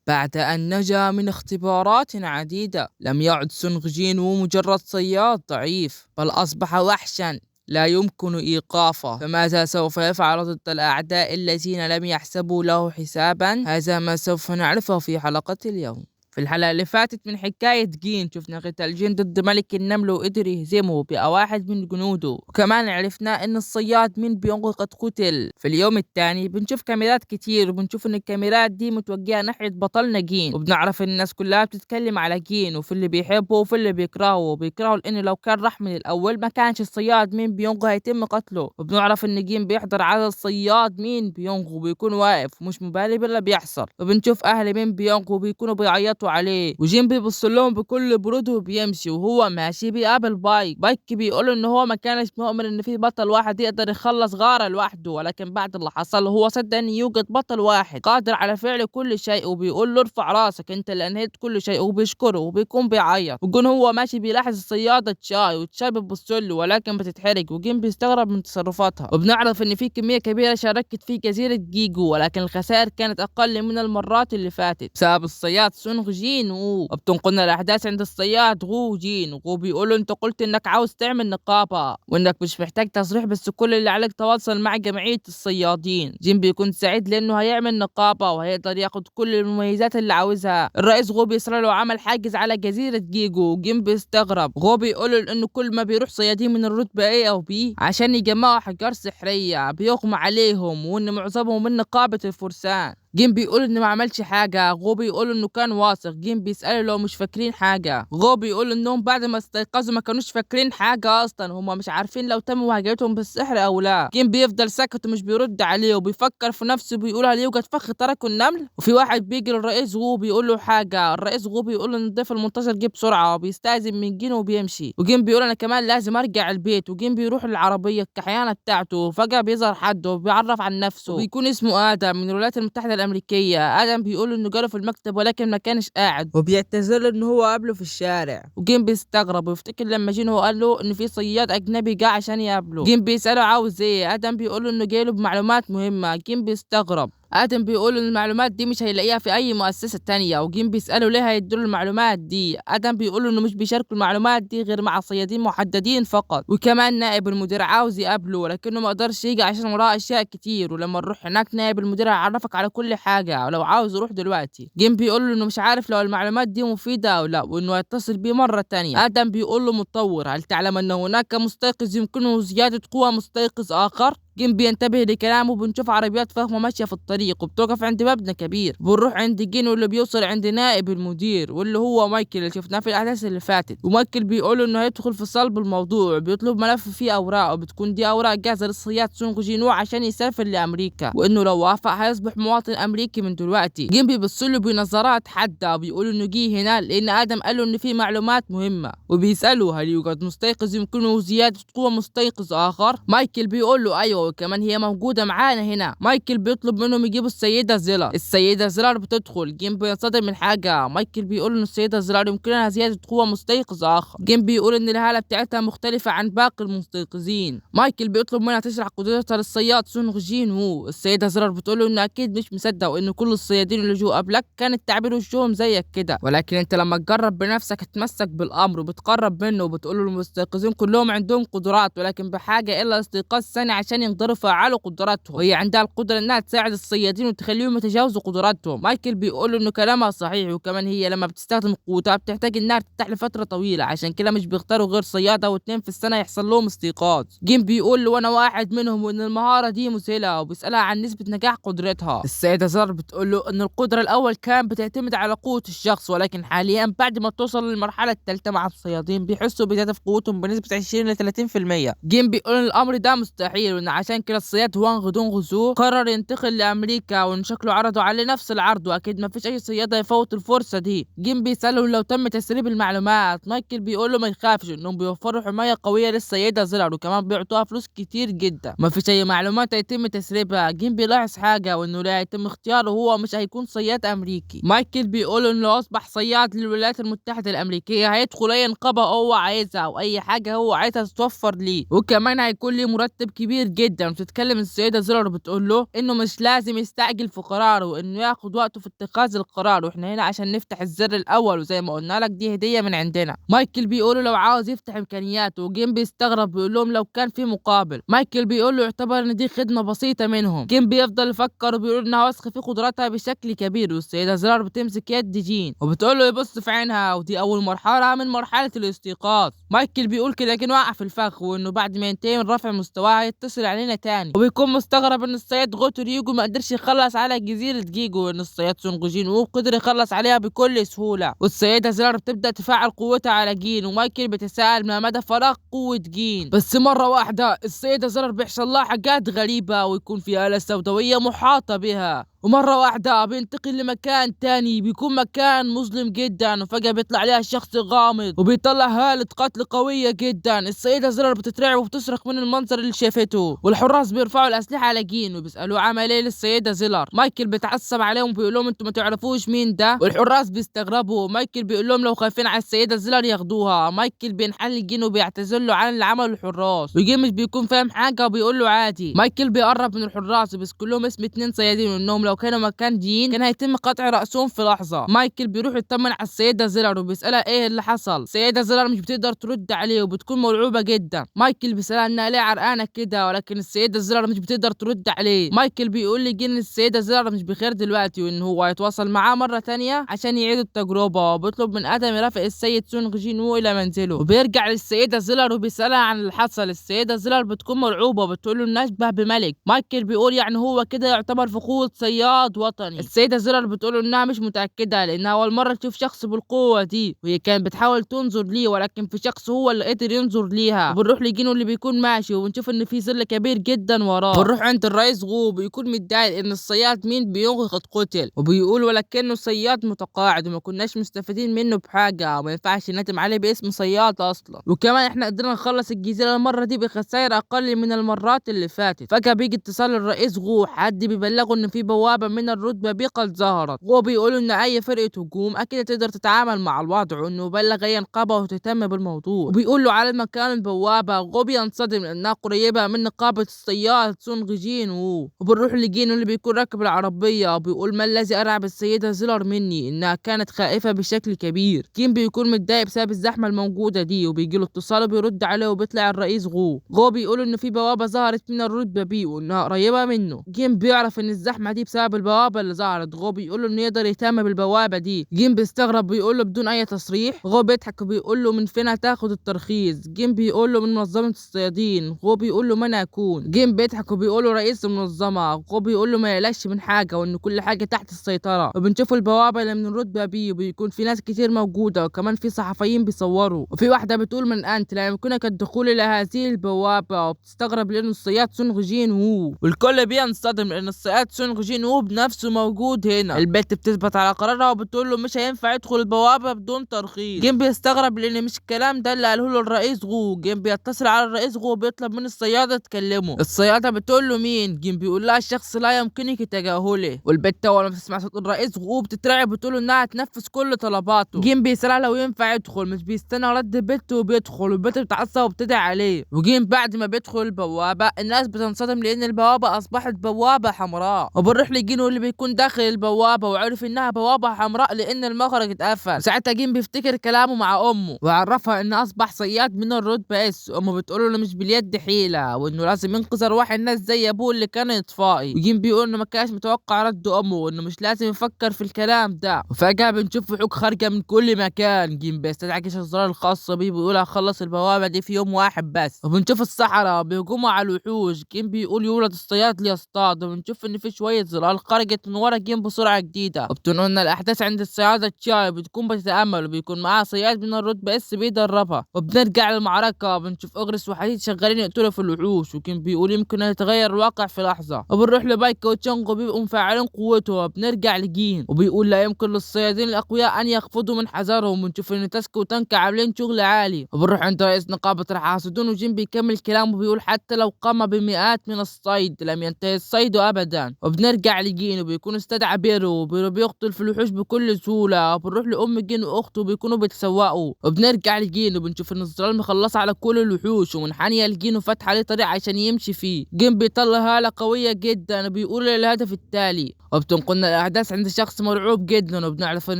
بعد أن نجا من اختبارات عديدة، لم يعد سونغ جين مجرد صياد ضعيف، بل أصبح وحشا لا يمكن إيقافه. فماذا سوف يفعل ضد الأعداء الذين لم يحسبوا له حسابا؟ هذا ما سوف نعرفه في حلقة اليوم. في الحلقة اللي فاتت من حكاية جين شفنا قتال جين ضد ملك النمل وقدر يهزمه بواحد من جنوده، وكمان عرفنا ان الصياد من بيونغ قد قتل. في اليوم الثاني بنشوف كاميرات كتير، وبنشوف ان الكاميرات دي متوجهة ناحية بطلنا جين، وبنعرف ان الناس كلها بتتكلم على جين، وفي اللي بيحبه وفي اللي بيكرهه لان لو كان راح من الاول ما كانش الصياد من بيونغ هيتم قتله. وبنعرف ان جين بيحضر على الصياد من بيونغ وبيكون واقف ومش مبالي باللي بيحصل، وبنشوف اهل من بيونغ وبيكونوا بيعيطوا عليه، وجين بيبص لهم بكل برود وبيمشي. وهو ماشي بيقابل بايك بيقول ان هو ما كانش مؤمن ان في بطل واحد يقدر يخلص غارة لوحده، ولكن بعد اللي حصل هو صدق ان يوجد بطل واحد قادر على فعل كل شيء، وبيقول له ارفع راسك انت اللي انهيت كل شيء، وبيشكره وبيكون بيعيط. وجون هو ماشي بيلاحظ الصيادة تشاي، وتشاي بتبص له ولكن بتتحرج، وجين بيستغرب من تصرفاتها. وبنعرف ان في كمية كبيرة شاركت في جزيرة جيجو، ولكن الخسائر كانت اقل من المرات اللي فاتت بسبب الصياد سونغ جين وبتنقلنا الاحداث عند الصياد غو جين. وغو بيقول له انت قلت انك عاوز تعمل نقابة وانك مش محتاج تصريح، بس كل اللي عليك تواصل مع جمعية الصيادين. جين بيكون سعيد لانه هيعمل نقابة وهيقدر ياخد كل المميزات اللي عاوزها. الرئيس غو بيصر له عمل حاجز على جزيرة جيجو. جين بيستغرب. غو بيقول له انه كل ما بيروح صيادين من الرتبة A او B عشان يجمعوا حجار سحرية بيغمى عليهم، وان معظمهم من نقابة الفرسان. جيم بيقول انه ما عملش حاجه. غو بيقول انه كان واثق. جيم بيساله لو مش فاكرين حاجه. غو بيقول انهم بعد ما استيقظوا ما كانوش فاكرين حاجه اصلا، هم مش عارفين لو تم مواجهتهم بالسحر او لا. جيم بيفضل ساكت ومش بيرد عليه، وبيفكر في نفسه بيقول هل يوجد فخ تركه النمل. وفي واحد بيجي للرئيس غو بيقول له حاجه. الرئيس غو بيقول له ان الضيف المنتظر جه بسرعه، وبيستأذن من جين وبيمشي. وجيم بيقول انا كمان لازم ارجع البيت. وجيم بيروح للعربيه الكحيانه بتاعته، وفجاه بيظهر حد وبيعرف عن نفسه، وبيكون اسمه ادم من الولايات المتحده الامريكيه. ادم بيقول انه جاله في المكتب ولكن ما كانش قاعد، وبيعتذر له ان هو قابله في الشارع. وجيم بيستغرب ويفتكر لما جين هو قال له ان في صياد اجنبي جه عشان يقابله. جيم بيساله عاوز ايه. ادم بيقول له انه جاي له بمعلومات مهمه. جيم بيستغرب. ادم بيقول ان المعلومات دي مش هيلاقيها في اي مؤسسه تانية. وجيم بيساله ليه هيدوا المعلومات دي. ادم بيقول انه مش بيشاركوا المعلومات دي غير مع صيادين محددين فقط، وكمان نائب المدير عاوز يقابله ولكنه ما قدرش يجي عشان وراه اشياء كتير. ولما نروح هناك نائب المدير هيعرفك على كل حاجه ولو عاوز يروح دلوقتي. جيم بيقول له انه مش عارف لو المعلومات دي مفيده او لا، وانه هيتصل بيه مره تانية. ادم بيقول له متطور هل تعلم ان هناك مستيقظ يمكنه زياده قوه مستيقظ اخر. جيم بينتبه لكلامه. بنشوف عربيات فخمة ماشية في الطريق وبتوقف عند مبنى كبير. بنروح عند جين واللي بيوصل عند نائب المدير واللي هو مايكل اللي شفناه في الأحداث اللي فاتت. ومايكل بيقول انه هيدخل في صلب الموضوع. بيطلب ملف فيه أوراق، وبتكون دي أوراق جاهزة للصياد سونغ جينو عشان يسافر لأمريكا، وانه لو وافق هيصبح مواطن أمريكي من دلوقتي. جيم بيبص له بنظرات حادة وبيقول انه جه هنا لأن آدم قال له ان في معلومات مهمة، وبيسأله هل يوجد مستيقظ يمكنه زيادة قوة مستيقظ آخر. مايكل بيقول له أيوه وكمان هي موجودة معانا هنا. مايكل بيطلب منهم يجيبوا السيدة زيلر. السيدة زيلر بتدخل. جيم بينصدم من حاجة. مايكل بيقول إن السيدة زيلر يمكنها زيادة قوة مستيقظ آخر. جيم بيقول إن الهالة بتاعتها مختلفة عن باقي المستيقظين. مايكل بيطلب منها تشرح قدرتها للصياد سونغ جين وو. السيدة زيلر بتقول له إنه أكيد مش مصدق وإن كل الصيادين اللي جو قبلك كانت تعبير وشهم زيك كده، ولكن أنت لما تجرب بنفسك هتمسك بالأمر وبتقرب منه وبتقول له المستيقظين كلهم عندهم قدرات ولكن بحاجة إلا استيقاظ ثاني عشان يقدروا يفعلوا قدراتهم، وهي عندها القدرة انها تساعد الصيادين وتخليهم يتجاوزوا قدراتهم. مايكل بيقول انه كلامها صحيح، وكمان هي لما بتستخدم قوتها بتحتاج انها ترتاح لفترة طويلة، عشان كده مش بيختاروا غير صيادة او اتنين في السنة يحصل لهم استيقاظ. جيم بيقول له انا واحد منهم وان المهارة دي مذهلة، وبيسألها عن نسبة نجاح قدرتها. السيدة زار بتقول له ان القدرة الاول كان بتعتمد على قوة الشخص، ولكن حاليا بعد ما توصل للمرحلة الثالثة مع الصيادين بيحسوا بزيادة في قوتهم بنسبة 20 ل 30%. جيم بيقول ان الامر ده مستحيل، وان عشان كده الصياد هوانغ دونغ زو قرر ينتقل لامريكا، وان شكله عرضوا عليه نفس العرض واكيد ما فيش اي صيادة يفوت الفرصة دي. جيم بيسأله لو تم تسريب المعلومات. مايكل بيقول له ما يخافش انهم بيوفروا حماية قوية للسيدة زيلر، وكمان بيعطوها فلوس كتير جدا. ما فيش اي معلومات هيتم تسريبها. جيم بيلاحظ حاجة وانه لا هيتم اختياره هو مش هيكون صياد امريكي. مايكل بيقول انه لو اصبح صياد للولايات المتحدة الامريكية هيدخل اي نقابة هو عايزها واي حاجة هو عايزها تتوفر ليه، وكمان هيكون ليه مرتب كبير جدا جدا. وبتتكلم السيدة زيلر وبتقول له انه مش لازم يستعجل في قراره وانه ياخد وقته في اتخاذ القرار، واحنا هنا عشان نفتح الزر الاول وزي ما قلنا لك دي هدية من عندنا. مايكل بيقول له لو عاوز يفتح امكانياته، وجيم بيستغرب بيقول لهم لو كان في مقابل. مايكل بيقول له يعتبر ان دي خدمة بسيطة منهم. جيم بيفضل يفكر وبيقول انها واثقة في قدراتها بشكل كبير. والسيدة زيلر بتمسك يد جين وبتقول له يبص في عينها، ودي اول مرحلة من مرحلة الاستيقاظ. مايكل بيقول كده لكن وقع في الفخ، وانه بعد ما ينتهي من رفع مستواه هيتصل علينا تاني. وبيكون مستغرب ان الصياد غوتو ريوجو ما قدرش يخلص على جزيرة جيجو، وان الصياد سونج جين وو قدر يخلص عليها بكل سهولة. والسيدة زيلر بتبدأ تفعل قوتها على جين، ومايكل بيتساءل ما مدى فراغ قوة جين. بس مرة واحدة السيدة زيلر بيحصل لها حاجات غريبة، ويكون في آلة سوداوية محاطة بها. ومرة واحدة بينتقل لمكان تاني بيكون مكان مظلم جدا، وفجأة بيطلع عليها شخص غامض وبيطلع هالة قتل قوية جدا. السيدة زيلر بتترعب وبتصرخ من المنظر اللي شافته، والحراس بيرفعوا الأسلحة على جين وبيسألوه عمل ايه للسيدة زيلر. مايكل بيتعصب عليهم وبيقول لهم انتوا ما تعرفوش مين ده، والحراس بيستغربوا. مايكل بيقول لهم لو خايفين على السيدة زيلر ياخدوها. مايكل بينحل جين وبيعتذر له عن اللي عمله الحراس، وجين مش بيكون فاهم حاجة وبيقول له عادي. مايكل بيقرب من الحراس وبيذكر لهم اسم 2 صيادين، وانهم لو كانوا مكان جين كان هيتم قطع رأسهم في لحظة. مايكل بيروح يطمن على السيدة زيلر وبيسألها ايه اللي حصل. السيدة زيلر مش بتقدر ترد عليه وبتكون مرعوبة جدا. مايكل بيسألها انها ليه عرقانة كده، ولكن السيدة زيلر مش بتقدر ترد عليه. مايكل بيقول لجين السيدة زيلر مش بخير دلوقتي، وان هو هيتواصل معاه مرة تانية عشان يعيدوا التجربة، وبيطلب من آدم يرافق السيد سونج جين وو الى منزله. وبيرجع للسيدة زيلر وبيسألها عن اللي حصل. السيدة زيلر بتكون مرعوبة وبتقول له انه اشبه بملك. مايكل بيقول يعني هو كده يعتبر في قوة صياد وطني. السيدة زيلر بتقول انها مش متأكدة لانها اول مرة تشوف شخص بالقوة دي، وهي كانت بتحاول تنظر ليه ولكن في شخص هو اللي قدر ينظر ليها. وبنروح لجينو اللي بيكون ماشي وبنشوف ان في ظل كبير جدا وراه. بنروح عند الرئيس غو بيكون متضايق ان الصياد مين بيونغ قد قتل، وبيقول ولكنه صياد متقاعد وما كناش مستفيدين منه بحاجة وما ينفعش نتم عليه باسم صياد اصلا، وكمان احنا قدرنا نخلص الجزيرة المرة دي بخسائر اقل من المرات اللي فاتت. فجأة بيجي اتصال الرئيس غو، حد بيبلغه ان في بوابة من الرتبة بي قد ظهرت. غو بيقول ان اي فرقة هجوم اكيد تقدر تتعامل مع الوضع، وانه بلغ اي نقابة وتهتم بالموضوع. وبيقول له على مكان البوابة. غو بينصدم لانها قريبة من نقابة الصياد سونغ جين وو. وبنروح لجينو اللي بيكون راكب العربية وبيقول ما الذي ارعب السيدة زيلر مني، انها كانت خائفة بشكل كبير. كين بيكون متضايق بسبب الزحمة الموجودة دي، وبيجي له اتصال وبيرد عليه وبيطلع الرئيس غو. غو بيقول انه في بوابة ظهرت من الرتبة بي وانها قريبة منه. كين بيعرف ان الزحمة دي بسبب البوابة اللي ظهرت. غو بيقول له انه يقدر يهتم بالبوابة دي. جيم بيستغرب بيقول له بدون اي تصريح. غو بيضحك وبيقول له من فين هتاخد الترخيص. جيم بيقول له من منظمة الصيادين. غو بيقول له من اكون. جيم بيضحك وبيقول له رئيس المنظمة. غو بيقول له ما يقلقش من حاجة وان كل حاجة تحت السيطرة. وبنشوف البوابة اللي من الرتبة بي وبيكون في ناس كتير موجودة، وكمان في صحفيين بيصوروا، وفي واحدة بتقول من انت لا يمكنك الدخول الى هذه البوابة، وبتستغرب لانه الصياد سونغ جين وو. والكل بينصدم لان الصياد سونغ جين وو بنفسه موجود هنا. البت بتثبت على قرارها وبتقول له مش هينفع يدخل البوابة بدون ترخيص. جيم بيستغرب لان مش الكلام ده اللي قاله له الرئيس غو. جيم بيتصل على الرئيس غو وبيطلب من الصيادة تكلمه. الصيادة بتقول له مين. جيم بيقول لها الشخص لا يمكنك تجاهله. والبت اول ما بتسمع صوت الرئيس غو بتترعب وبتقول له انها تنفذ كل طلباته. جيم بيسألها لو ينفع يدخل، مش بيستنى رد البت وبيدخل، والبت بتعصب وبتدعي عليه. وجيم بعد ما بيدخل البوابة الناس بتنصدم لان البوابة اصبحت بوابة حمراء. وبنروح لجينو اللي بيكون داخل البوابة وعرف انها بوابة حمراء لان المخرج اتقفل. ساعتها جيم بيفتكر كلامه مع امه وعرفها ان اصبح صياد من الرتبة اس. امه بتقوله انه مش باليد حيلة وانه لازم ينقذ ارواح الناس زي ابوه اللي كان اطفائي. وجيم بيقول انه ما كانش متوقع رد امه وانه مش لازم يفكر في الكلام ده. وفجأة بنشوف وحوش خارجة من كل مكان. جيم بيستدعي جيش الزرار الخاصة بيه بيقول هخلص البوابة دي في يوم واحد بس. وبنشوف الصحراء بيهجموا على الوحوش. جيم بيقول يولد الصياد ليصطاد. وبنشوف ان في شوية ظلال خرجت من ورا جيم بسرعة جديدة. وبتنقلنا الاحداث عند الصيادة تشاي بتكون بتتأمل وبيكون معاها صياد من الرتبة اس بيدربها. وبنرجع للمعركة بنشوف اغرس وحديد شغالين يقتلوا في الوحوش، وجيم بيقول يمكن يتغير الواقع في لحظة. وبنروح لبايكا وتشانغ وبيبقوا مفعلين قوتهم. بنرجع لجين وبيقول لا يمكن للصيادين الاقوياء ان يخفضوا من حذرهم. ونشوف ان تاسكو وتانكا عاملين شغل عالي. وبنروح عند رئيس نقابة الحاسدون وجيم بيكمل كلامه وبيقول حتى لو قام بمئات من الصيد لم ينتهي الصيد ابدا. وبنرجع وبنرجع لجين وبيكون استدعى بيرو بيقتل في الوحوش بكل سهولة، وبنروح لأم جين وأخته بيكونوا بيتسوقوا، وبنرجع لجين وبنشوف إن الظلال مخلصة على كل الوحوش ومنحنية لجين وفاتحة عليه طريق عشان يمشي فيه. جين بيطلع هالة قوية جدا وبيقول الهدف التالي، وبتنقلنا الأحداث عند شخص مرعوب جدا، وبنعرف إن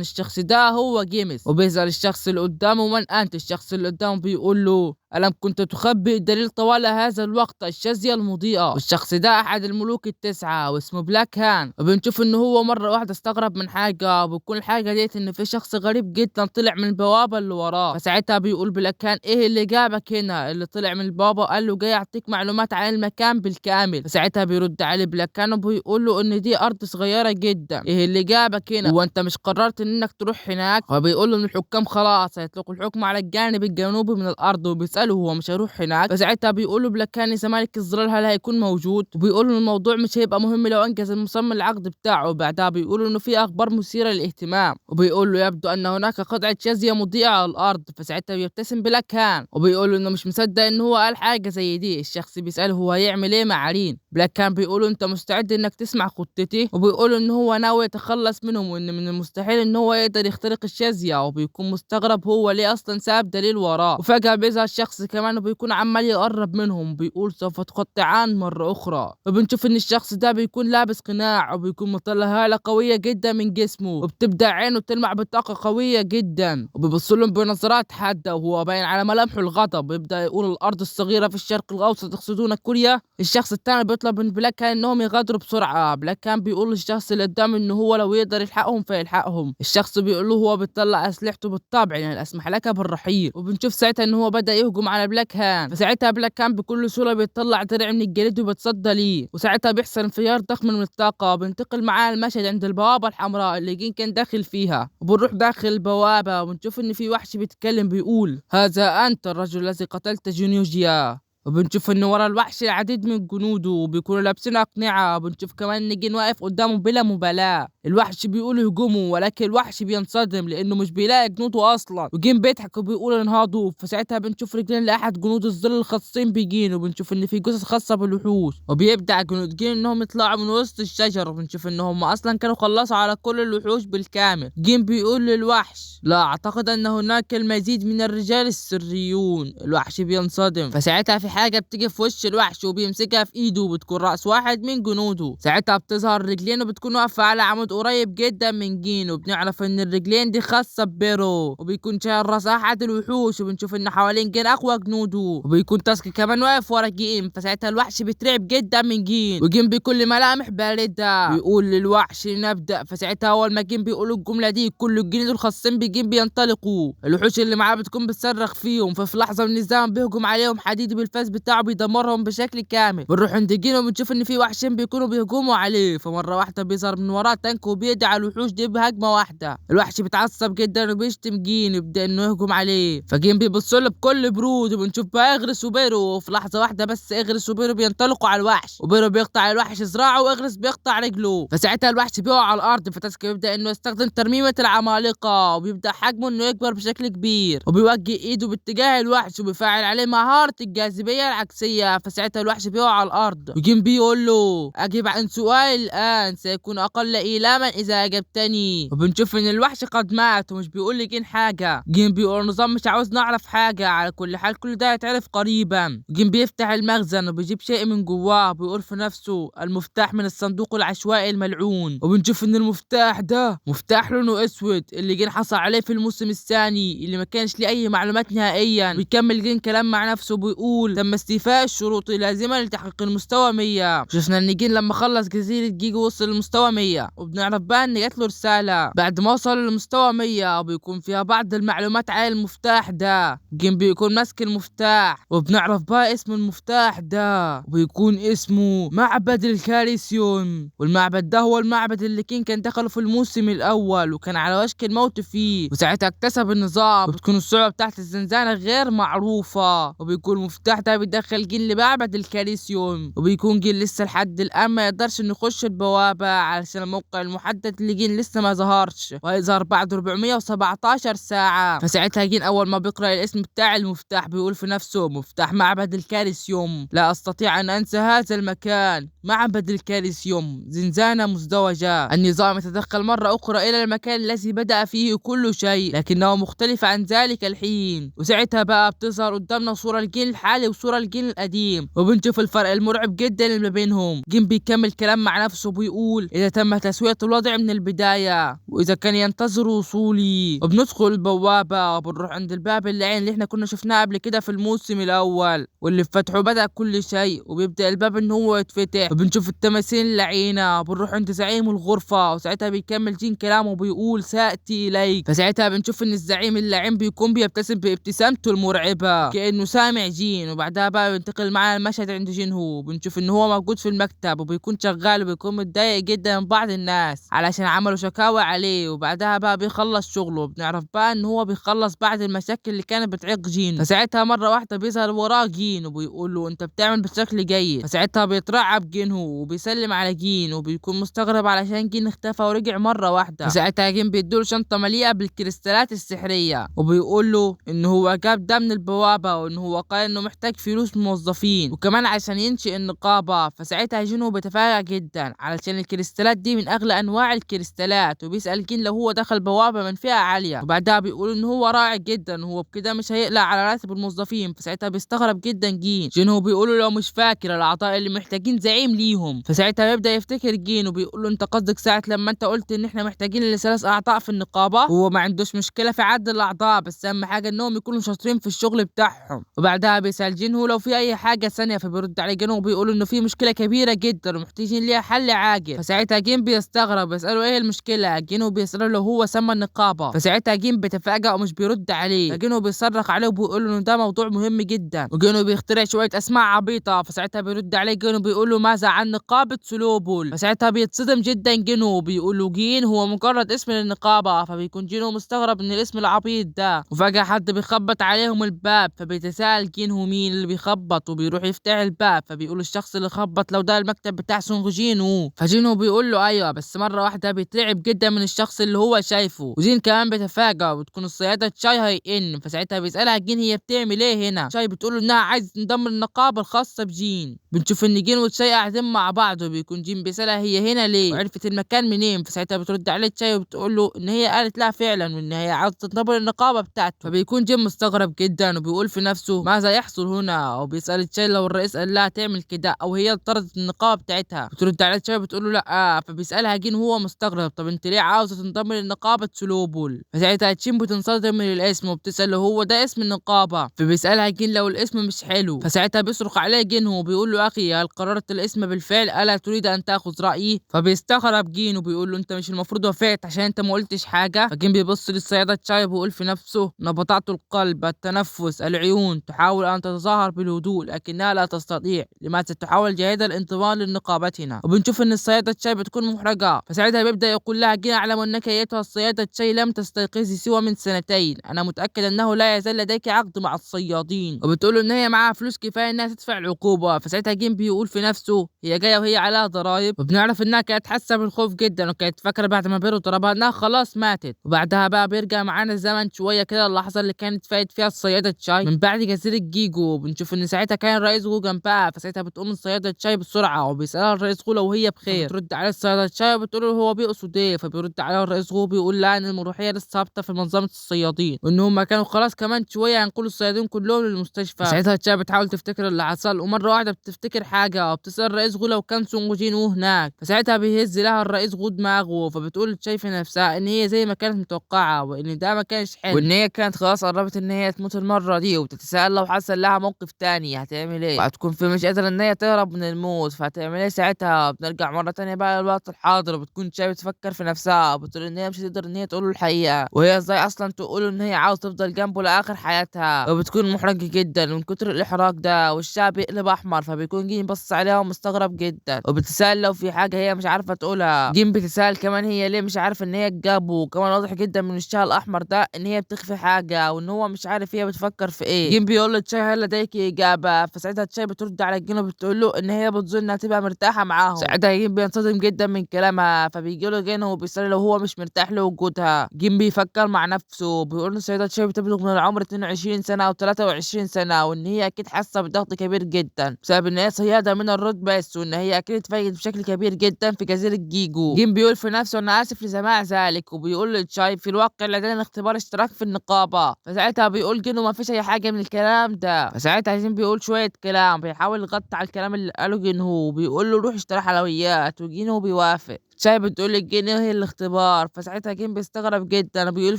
الشخص ده هو جيمس، وبيظهر الشخص اللي قدامه من أنت. الشخص اللي قدامه بيقول له ألم كنت تخبئ الدليل طوال هذا الوقت الشاذية المضيئة؟ والشخص ده أحد الملوك التسعة واسمه بلاك هان، وبنشوف إنه هو مرة واحدة استغرب من حاجة، وبتكون الحاجة ديت إن في شخص غريب جدا طلع من البوابة اللي وراه. فساعتها بيقول بلاك هان إيه اللي جابك هنا؟ اللي طلع من البوابة وقال له جاي أعطيك معلومات عن المكان بالكامل. فساعتها بيرد عليه بلاك هان وبيقول له إن دي أرض صغيرة جدا، إيه اللي جابك هنا؟ وأنت مش قررت إنك تروح هناك؟ وبيقول له إن الحكام خلاص هيطلقوا الحكم على الجانب الجنوبي من الأرض، وبيسأله هو مش هيروح هناك. فساعتها بيقول له بلاك هان ملك الظلال هل هيكون موجود؟ وبيقول له الموضوع مش هيبقى مهم لو انجز المصمم العقد بتاعه. وبعدها بيقول له انه في اخبار مثيره للاهتمام، وبيقول له يبدو ان هناك قطعه شاذيه مضيئه على الارض. فساعتها بيبتسم بلاك هان وبيقول له انه مش مصدق ان هو قال حاجه زي دي. الشخص بيساله هو هيعمل ايه مع رين. بلاك هان بيقول له انت مستعد انك تسمع خطتي؟ وبيقول له ان هو ناوي يتخلص منهم وان من المستحيل ان هو يقدر يخترق الشاذيه، وبيكون مستغرب هو ليه اصلا ساب دليل وراه. وفجاه بيظهر شخص كمان وبيكون عمال يقرب منهم، بيقول سوف تقطعان مرة أخرى. وبنشوف إن الشخص ده بيكون لابس قناع وبيكون مطلع هالة قوية جدا من جسمه، وبتبدأ عينه تلمع بطاقة قوية جدا، وبيبص لهم بنظرات حادة وهو باين على ملامحه الغضب. بيبدأ يقول الأرض الصغيرة في الشرق الأوسط تقصدون كوريا؟ الشخص التاني بيطلب من بلاك هان إنهم يغادروا بسرعة. بلاك هان بيقول للشخص اللي قدامه إنه هو لو يقدر يلحقهم فيلحقهم. الشخص بيقول له هو بيطلع أسلحته بالطبع يعني أسمح لك بالرحيل. وبنشوف ساعتها إنه هو بدأ يهجم على بلاك هان. فساعتها بلاك هان بكل سهولة بيطلع درع من الجليد وبتصدى ليه، وساعتها بيحصل انفجار ضخم من الطاقة. وبنتقل معاه المشهد عند البوابة الحمراء اللي جين كان داخل فيها، وبنروح داخل البوابة وبنشوف إن في وحش بيتكلم بيقول هذا أنت الرجل الذي قتلت جونيوجيا. وبنشوف إن ورا الوحش العديد من جنوده وبيكونوا لابسين أقنعة. وبنشوف كمان إن جين واقف قدامه بلا مبالاة. الوحش بيقول هجومه ولكن الوحش بينصدم لأنه مش بيلاقي جنوده أصلا، وجين بيضحك وبيقول انهضوا. فساعتها بنشوف رجلين لأحد جنود الظل الخاصين بجين، وبنشوف إن في جثث خاصة بالوحوش. وبيبدأ جنود جين إنهم يطلعوا من وسط الشجر، وبنشوف إن هم أصلا كانوا خلصوا على كل الوحوش بالكامل. جين بيقول للوحش لا أعتقد أن هناك المزيد من الرجال السريون. الوحش بينصدم. فساعتها في حاجة بتيجي في وش الوحش وبيمسكها في ايده وبتكون رأس واحد من جنوده. ساعتها بتظهر رجلين وبتكون واقفة على عمود قريب جدا من جين، وبنعرف ان الرجلين دي خاصة ببيرو، وبيكون شايل راس احد الوحوش. وبنشوف ان حوالين جين اقوى جنوده، وبيكون تاسك كمان واقف ورا جين. فساعتها الوحش بيترعب جدا من جين، وجين بكل ملامح باردة بيقول للوحش نبدأ. فساعتها اول ما جين بيقول الجملة دي كل الجنود الخاصين بجين بينطلقوا. الوحوش اللي معاه بتكون بتصرخ فيهم، ففي لحظة من الزمن بيهجم عليهم حديد بالفاس بتاعه بيدمرهم بشكل كامل. بنروح عند جين وبنشوف ان في وحشين بيكونوا بيهجموا عليه. فمره واحده بيظهر من وراه تانك وبيدي على الوحوش دي بهجمه واحده. الوحش بيتعصب جدا وبيشتم جين ويبدا انه يهجم عليه. فجين بيبص له بكل برود، وبنشوف بقى اغرس وبيرو. وفي لحظه واحده بس اغرس وبيرو بينطلقوا على الوحش، وبيرو بيقطع الوحش ذراعه واغرس بيقطع رجله. فساعتها الوحش بيقع على الارض. فتاسك بيبدا انه يستخدم ترميمه العمالقه، وبيبدا حجمه انه يكبر بشكل كبير، وبيوجه ايده باتجاه الوحش وبيفعل عليه مهاره الجاذبيه العكسيه. فساعتها الوحش بيقع على الارض، وجين بيقول له اجيب عن سؤال الان سيكون اقل ايلاما اذا اجبتني. وبنشوف ان الوحش قد مات ومش بيقول لجين حاجه. جين بيقول نظام مش عاوز نعرف حاجه، على كل حال كل ده هيتعرف قريبا. جين بيفتح المخزن وبيجيب شيء من جواه، بيقول في نفسه المفتاح من الصندوق العشوائي الملعون. وبنشوف ان المفتاح ده مفتاح لونه اسود اللي جين حصل عليه في الموسم الثاني اللي ما كانش ليه اي معلومات نهائيا. بيكمل جين كلام مع نفسه بيقول تم استيفاء الشروط اللازمة لتحقيق المستوى 100. شفنا ان جين لما خلص جزيرة جيجو وصل للمستوى 100، وبنعرف بقى ان جات له رسالة بعد ما وصل للمستوى 100 وبيكون فيها بعض المعلومات عن المفتاح ده. جين بيكون ماسك المفتاح، وبنعرف بقى اسم المفتاح ده وبيكون اسمه معبد الكاريسيون. والمعبد ده هو المعبد اللي كان دخله في الموسم الاول وكان على وشك الموت فيه، وساعتها اكتسب النظام. وبتكون الصعوبة بتاعت الزنزانة غير معروفة، وبيكون المفتاح ده بيدخل جين لمعبد الكاريسيون. وبيكون جين لسه لحد الان ما يقدرش انه يخش البوابة علشان الموقع المحدد اللي جين لسه ما ظهرش، وهيظهر بعد 417 ساعة. فساعتها جين اول ما بيقرأ الاسم بتاع المفتاح بيقول في نفسه مفتاح معبد الكاريسيوم، لا استطيع ان انسى هذا المكان، معبد الكالسيوم، زنزانة مزدوجة. النظام يتدخل مرة أخرى إلى المكان الذي بدأ فيه كل شيء، لكنه مختلف عن ذلك الحين. وساعتها بقى بتظهر قدامنا صورة الجيل الحالي وصورة الجيل القديم، وبنشوف الفرق المرعب جدا اللي ما بينهم. جيم بيكمل كلام مع نفسه بيقول إذا تم تسوية الوضع من البداية وإذا كان ينتظر وصولي. وبندخل البوابة وبنروح عند الباب اللعين اللي احنا كنا شفناه قبل كده في الموسم الأول، واللي بفتحه بدأ كل شيء، وبيبدأ الباب إن هو يتفتح وبنشوف التماثيل اللعينة. وبنروح عند زعيم الغرفة، وساعتها بيكمل جين كلامه وبيقول سأتي إليك. فساعتها بنشوف إن الزعيم اللعين بيكون بيبتسم بابتسامته المرعبة كأنه سامع جين. وبعدها بقى بينتقل معانا المشهد عند جين هو، بنشوف إن هو موجود في المكتب وبيكون شغال وبيكون متضايق جدا من بعض الناس علشان عملوا شكاوى عليه. وبعدها بقى بيخلص شغله، بنعرف بقى إن هو بيخلص بعض المشاكل اللي كانت بتعيق جين. فساعتها مرة واحدة بيظهر وراه جين وبيقول له أنت بتعمل بشكل جيد. فساعتها بيترعب جين هو وبيسلم على جين وبيكون مستغرب علشان جين اختفى ورجع مرة واحدة. فساعتها جين بيدوله شنطة مليئة بالكريستالات السحرية وبيقول له إن هو جاب ده من البوابة، وإن هو قال إنه محتاج فلوس موظفين وكمان عشان ينشئ النقابة. فساعتها جين هو بيتفاجأ جدا علشان الكريستالات دي من أغلى أنواع الكريستالات، وبيسأل جين لو هو دخل بوابة من فئة عالية. وبعدها بيقول إن هو رائع جدا وهو بكده مش هيقلق على راتب الموظفين. فساعتها بيستغرب جدا جين هو بيقول له لو مش فاكر الأعضاء اللي محتاجين زعيم ليهم. فساعتها بيبدأ يفتكر جين وبيقول له أنت قصدك ساعة لما أنت قلت إن إحنا محتاجين ل3 أعضاء في النقابة؟ هو ما عندوش مشكلة في عدد الأعضاء، بس أهم حاجة إنهم يكونوا شاطرين في الشغل بتاعهم. وبعدها بيسأل جين هو لو في أي حاجة ثانية، فبيرد عليه جين وبيقول إنه في مشكلة كبيرة جدا ومحتاجين ليها حل عاجل. فساعتها جين بيستغرب بيسأله إيه المشكلة. جين بيسأله لو هو سمى النقابة. فساعتها جين بيتفاجأ ومش بيرد عليه، فجين بيصرخ عليه وبيقول له إنه ده موضوع مهم جدا، وجين بيخترع شوية أسماء عبيطة. فساعتها بيرد عليه جين وبيقول له ماذا عن نقابة سلوبول. فساعتها بيتصدم جدا جين وبيقول له جين هو مجرد اسم للنقابة. فبيكون جين مستغرب من الاسم العبيط ده. وفجأة حد بيخبط عليهم الباب، فبيتساءل جين هو مين اللي بيخبط وبيروح يفتح الباب. فبيقول الشخص اللي خبط لو ده المكتب بتاع سونغ جين فجين بيقول له ايوه، بس مرة واحدة بيترعب جدا من الشخص اللي هو شايفه. وجين كمان بيتفاجأ وبتكون الصيادة تشاي هاي ان. فساعتها بيسألها جين هي بتعمل ايه هنا. تشاي بتقول له انها عايزة تنضم للنقابة الخاصة بجين. بنشوف ان جين وتشاي قاعدين مع بعض وبيكون جين بيسألها هي هنا ليه وعرفت المكان منين. فساعتها بترد عليه تشاي وبتقول له ان هي قالت لها فعلا وان هي عاوزة تنضم للنقابة بتاعته. فبيكون جين مستغرب جدا وبيقول في نفسه ماذا يحصل هنا. وبيسأل تشاي لو الرئيس قال لها تعمل كده او هي طردت النقابة بتاعتها. بترد عليه تشاي بتقول له لا. فبيسألها جين وهو مستغرب طب انت ليه عاوزة تنضم لنقابة سلوبول. فساعتها تشين بتنصدم من الاسم وبتسأل له هو ده اسم النقابة. فبيسألها جين لو الاسم مش حلو. فساعتها بيصرخ عليه جين وبيقول له اخي هل قررت الاسم بالفعل الا تريد ان تاخذ رأيي. فبيستغرب جين وبيقول له انت مش المفروض وافقت عشان انت ما قلتش حاجة. فجين بيبص للصيادة تشاي وبيقول في نفسه نبضات القلب، التنفس، العيون تحاول ان تتظاهر بالهدوء لكنها لا تستطيع. لماذا تحاول جاهدا الانضمام لنقابتنا. وبنشوف ان الصيادة تشاي بتكون محرجة. فساعتها بيبدأ يقول لها جين اعلم انك ايتها الصيادة تشاي لم تستيقظي سوى من 2 سنين. انا متأكد انه لا يزال لديك عقد مع الصيادين. وبتقول ان هي معاها فلوس كفاية انها تدفع العقوبة. فساعتها جين بيقول في نفسه هي جاية وهي عليها ضرايب. وبنعرف انها كانت حاسة بالخوف جدا وكانت فاكرة بعد ما بيرو ضربها انها خلاص ماتت. وبعدها بقى بيرجع معانا الزمن شوية كده اللحظة اللي كانت فايت فيها الصيادة تشاي من بعد جزيرة جيجو. بنشوف ان ساعتها كان الرئيس غو جنبها. فساعتها بتقوم الصيادة تشاي بسرعة وبيسألها الرئيس غو لو هي بخير. بترد على الصيادة تشاي وبتقول له هو بيقصد ايه. فبيرد عليها الرئيس غو بيقول لها ان المروحية لسه هابطة في منظمة الصيادين وان هم كانوا خلاص كمان شوية هينقلوا الصيادين كلهم للمستشفى. ساعتها تشاي بتحاول تفتكر اللي حصل ومرة واحدة بتفتكر حاجة وبتسأل الرئيس غو لو كان سونغ جين هناك. فساعتها بيهز لها الرئيس غو دماغه. فبتقول تشاي في نفسها ان هي زي ما كانت متوقعة وان ده ما كانش حلو وان هي كانت خلاص قربت ان هي تموت المرة دي. وبتتساءل لو حصل لها موقف تاني هتعمل ايه وهتكون في مش قادرة ان هي تهرب من الموت فهتعمل ايه ساعتها. بنرجع مرة تانية بقى للوقت الحاضر وبتكون تشاي بتفكر في نفسها وبتقول ان هي مش هتقدر ان هي تقول له الحقيقة وهي ازاي اصلا تقول ان هي عاوز تفضل جنبه لاخر حياتها. وبتكون محرجة جدا من كتر الاحراج ده والشعب بيقلب احمر. فبيكون جين بص عليها ومستغرب جدا وبتسأل لو في حاجة هي مش عارفة تقولها. جين بتسأل كمان هي ليه مش عارفة ان هي تجابه. وكمان واضح جدا من وشها الاحمر ده ان هي بتخفي حاجة وان هو مش عارف هي بتفكر في ايه. جين بيقول له تشاي هل لديك اجابة. فساعتها تشاي بترد على جين وبتقول له ان هي بتظن انها تبقى مرتاحة معاهم. ساعتها جين بينصدم جدا من كلامها. فبيجي له جين وبيسأل لو هو مش مرتاح لوجودها. جين بيفكر مع نفسه بيقول له السيدة تشاي بتبلغ من العمر 22 سنة او 23 سنة وان هي اكيد حاسة بضغط كبير جدا بسبب ان هي صيادة من الرتبة بس، وان هي اكيد اتفاجئت بشكل كبير جدا في جزيره جيجو. جين بيقول في نفسه انا اسف لسماع ذلك، وبيقول لتشاي في الواقع لدينا اختبار اشتراك في النقابه. فساعتها بيقول جين ما فيش اي حاجه من الكلام ده. فساعتها جين بيقول شويه كلام بيحاول يغطي على الكلام اللي قاله جين، هو بيقول له روح اشتري حلويات، وجين هو بيوافق. تشاي بتقول لجين ايه الاختبار. فساعتها جين بيستغرب جدا وبيقول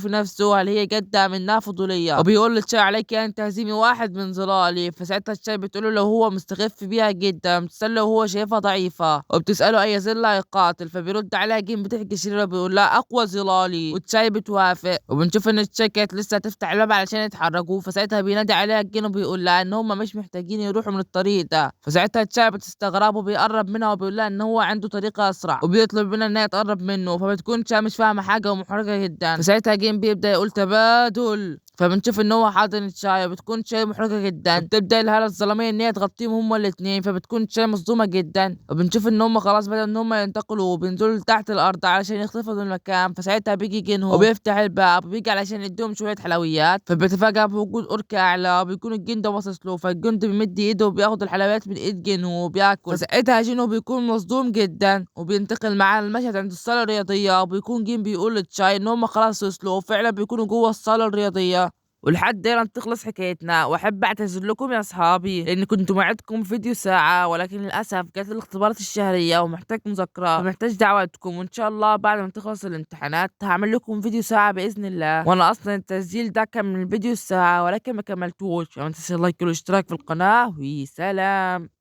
في نفسه هل هي جدة منها فضولية، وبيقول لتشاي عليك ان تهزمي واحد من ظلالي. فساعتها تشاي بتقول له لو هو مستخف بيها جدا، بتسأله وهو شايفها ضعيفة، وبتسأله اي ظل هيقاتل. فبيرد عليها جين بتحكي شريرة بيقول لا اقوى ظلالي، وتشاي بتوافق. وبنشوف ان تشاي كانت لسه تفتح الباب علشان يتحركوا. فساعتها بينادي عليها جين وبيقول لها ان هم مش محتاجين يروحوا من الطريق ده. فساعتها تشاي بتستغرب وبيقرب منها وبيقول لها ان هو عنده طريقة اسرع، وبيطلب منها ان هي تقرب منه. فبتكون تشاي مش فاهمة حاجة ومحرجة جدا. فساعتها جين بيبدأ يقول تبادل. فبنشوف ان هو حاضن تشاي، بتكون تشاي محرجة جدا، وبتبدأ الهالة الظلامية ان هي تغطيهم هما الاتنين. فبتكون تشاي مصدومة جدا، وبنشوف ان هما خلاص بدأوا ان هما ينتقلوا وبينزلوا لتحت الارض علشان يختفوا من المكان. فساعتها بيجي جين هو وبيفتح الباب وبيجي علشان يديهم شوية حلويات. فبيتفاجأ بوجود اورك اعلى، وبيكون الجن ده باصص له. فالجند بيمد ايده وبياخد الحلويات من ايد جين وبياكل. فساعتها جين بيكون مصدوم جدا، وبينتقل معاه المشهد عند الصالة الرياضية، وبيكون جين بيقول لتشاي ان هما خلاص وصلوا، وفعلا بيكونوا جوه الصالة الرياضية. ولحد هنا تخلص حكايتنا. واحب اعتذر لكم يا اصحابي لان كنت موعدكم فيديو ساعة، ولكن للاسف جات الاختبارات الشهرية ومحتاج مذاكرة ومحتاج دعواتكم. وان شاء الله بعد ما تخلص الامتحانات هعمل لكم فيديو ساعة باذن الله. وانا اصلا التسجيل ده كان من الفيديو الساعة ولكن ما كملتوش. فما تنسوا اللايك والاشتراك في القناة، وسلام.